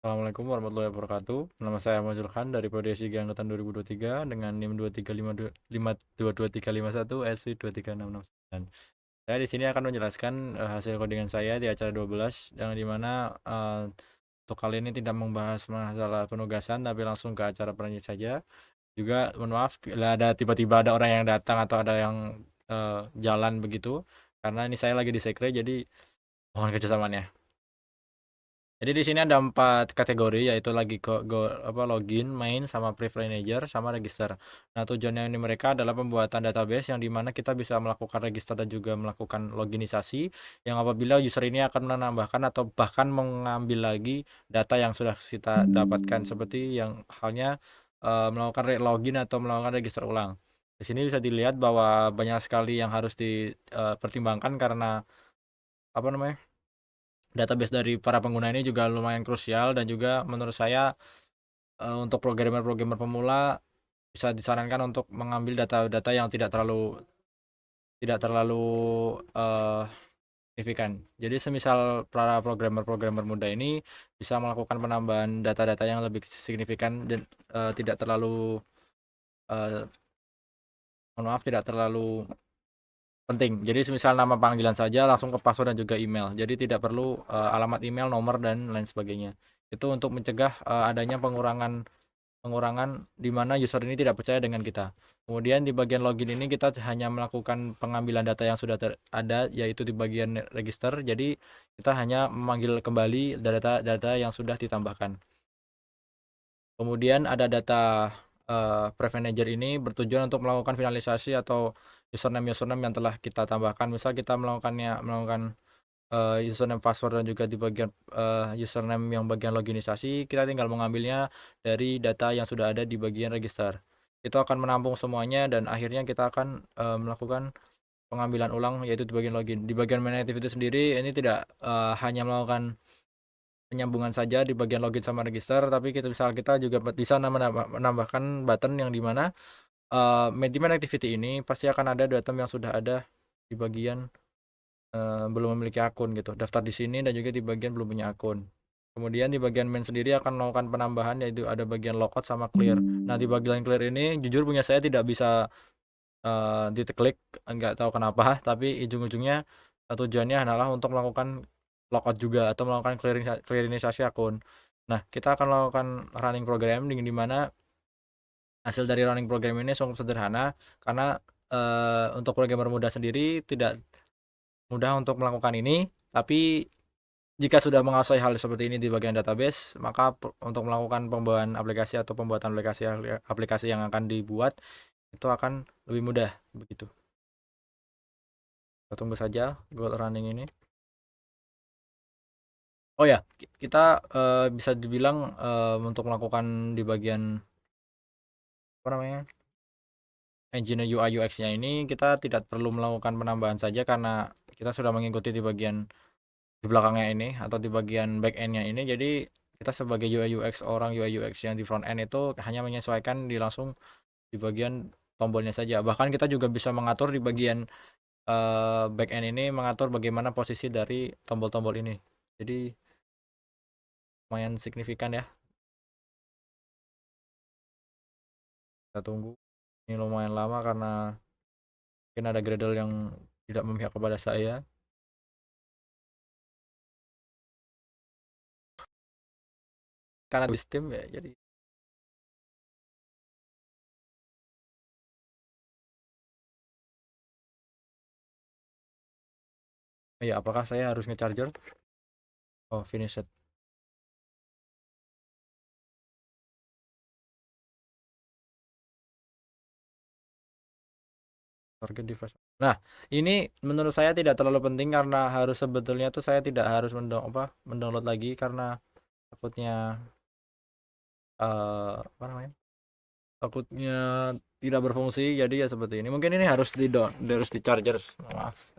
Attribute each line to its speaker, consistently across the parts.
Speaker 1: Assalamualaikum warahmatullahi wabarakatuh. Nama saya Ahmad Zulhan dari PDSIG Angkatan 2023 dengan NIM 235525351 SV 23669. Saya di sini akan menjelaskan hasil codingan saya di acara 12 yang dimana untuk kali ini tidak membahas masalah penugasan tapi langsung ke acara perannya saja. Juga mohon maaf bila ada tiba-tiba ada orang yang datang atau ada yang jalan begitu karena ini saya lagi di sekre jadi mohon kerjasamanya. Jadi di sini ada 4 kategori yaitu lagi login, main, sama privilege manager, sama register. Nah, tujuannya ini mereka adalah pembuatan database yang dimana kita bisa melakukan register dan juga melakukan loginisasi yang apabila user ini akan menambahkan atau bahkan mengambil lagi data yang sudah kita dapatkan seperti yang halnya melakukan login atau melakukan register ulang. Di sini bisa dilihat bahwa banyak sekali yang harus dipertimbangkan karena apa namanya? Database dari para pengguna ini juga lumayan krusial dan juga menurut saya untuk programmer-programmer pemula bisa disarankan untuk mengambil data-data yang tidak terlalu uh, signifikan. Jadi semisal para programmer-programmer muda ini bisa melakukan penambahan data-data yang lebih signifikan dan tidak terlalu uh, mohon maaf tidak terlalu penting. Jadi semisal nama panggilan saja langsung ke password dan juga email. Jadi tidak perlu alamat email, nomor dan lain sebagainya. Itu untuk mencegah adanya pengurangan pengurangan di mana user ini tidak percaya dengan kita. Kemudian di bagian login ini kita hanya melakukan pengambilan data yang sudah ada yaitu di bagian register. Jadi kita hanya memanggil kembali data-data yang sudah ditambahkan. Kemudian ada data Pref Manager ini bertujuan untuk melakukan finalisasi atau username yang telah kita tambahkan. Misal kita melakukan username password dan juga di bagian username yang bagian loginisasi kita tinggal mengambilnya dari data yang sudah ada di bagian register. Itu akan menampung semuanya dan akhirnya kita akan melakukan pengambilan ulang yaitu di bagian login. Di bagian main active itu sendiri ini tidak hanya melakukan penyambungan saja di bagian login sama register, tapi kita juga bisa menambahkan button yang dimana main activity ini pasti akan ada data yang sudah ada di bagian belum memiliki akun gitu. Daftar di sini dan juga di bagian belum punya akun. Kemudian di bagian main sendiri akan melakukan penambahan yaitu ada bagian logout sama clear. Nah, di bagian clear ini jujur punya saya tidak bisa diklik, nggak tahu kenapa, tapi ujung-ujungnya tujuannya adalah untuk melakukan logout juga atau melakukan clearingisasi akun. Nah, kita akan melakukan running program di mana hasil dari running program ini cukup sederhana karena untuk programmer muda sendiri tidak mudah untuk melakukan ini, tapi jika sudah menguasai hal seperti ini di bagian database, maka untuk melakukan pembawaan aplikasi atau pembuatan aplikasi yang akan dibuat itu akan lebih mudah begitu. Kita tunggu saja goal running ini. Oh ya, kita bisa dibilang untuk melakukan di bagian apa namanya engine UI UX-nya ini kita tidak perlu melakukan penambahan saja karena kita sudah mengikuti di bagian di belakangnya ini atau di bagian back end-nya ini. Jadi kita sebagai UI UX UI UX yang di front end itu hanya menyesuaikan langsung di bagian tombolnya saja. Bahkan kita juga bisa mengatur di bagian back end ini mengatur bagaimana posisi dari tombol-tombol ini. Jadi lumayan signifikan ya. Kita tunggu. Ini lumayan lama karena mungkin ada Gradle yang tidak memihak kepada saya. Karena di Steam ya, jadi ya apakah saya harus ngecharger? Oh, finish it. Target device. Nah, ini menurut saya tidak terlalu penting karena harus sebetulnya tuh saya tidak harus mendownload lagi karena takutnya apa namanya? Takutnya tidak berfungsi jadi ya seperti ini. Mungkin ini harus di charger. Maaf.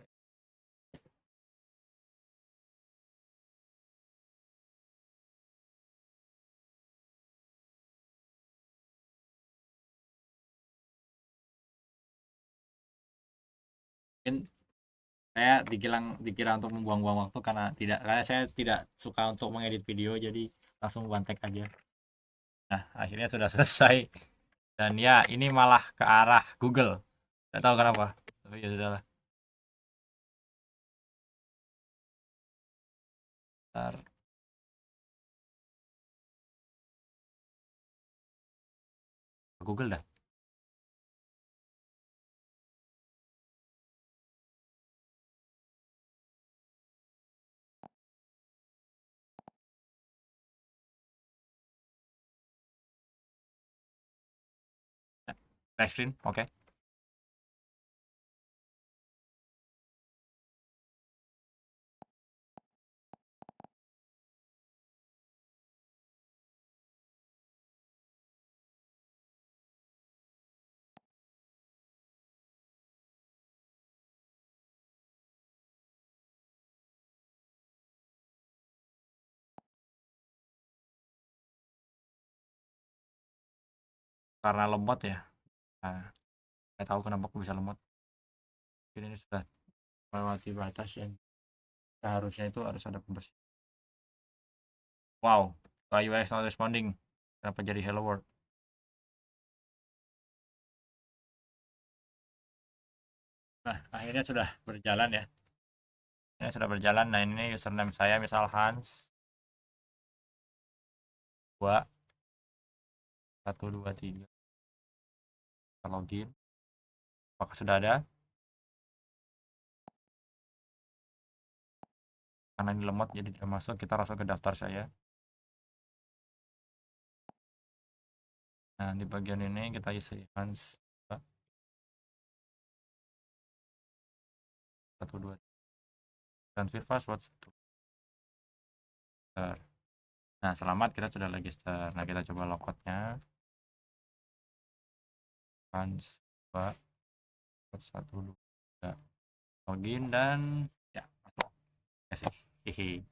Speaker 1: Mungkin saya dikira untuk membuang-buang waktu karena saya tidak suka untuk mengedit video jadi langsung one take aja. Nah, akhirnya sudah selesai. Dan ya, ini malah ke arah Google. Tidak tahu kenapa. Tapi ya sudahlah. Ntar Google dah. Back screen, oke. Karena lemot ya. Nah, saya tahu kenapa aku bisa lemot. Mungkin ini sudah melewati batas yang seharusnya itu harus ada pembersih. Wow, UI not responding. Kenapa jadi hello world? Nah, akhirnya sudah berjalan ya. Ini sudah berjalan. Nah, ini username saya misal Hans 2 1 2 3. Kita login. Apakah sudah ada? Karena ini lemot jadi tidak masuk, kita langsung ke daftar saya. Nah, di bagian ini kita isi Hans 1 2 transfer password 1. Nah, selamat kita sudah register. Nah, kita coba logoutnya. Hans 2 1 2 3 login dan ya masuk. Ya sih. Hehe.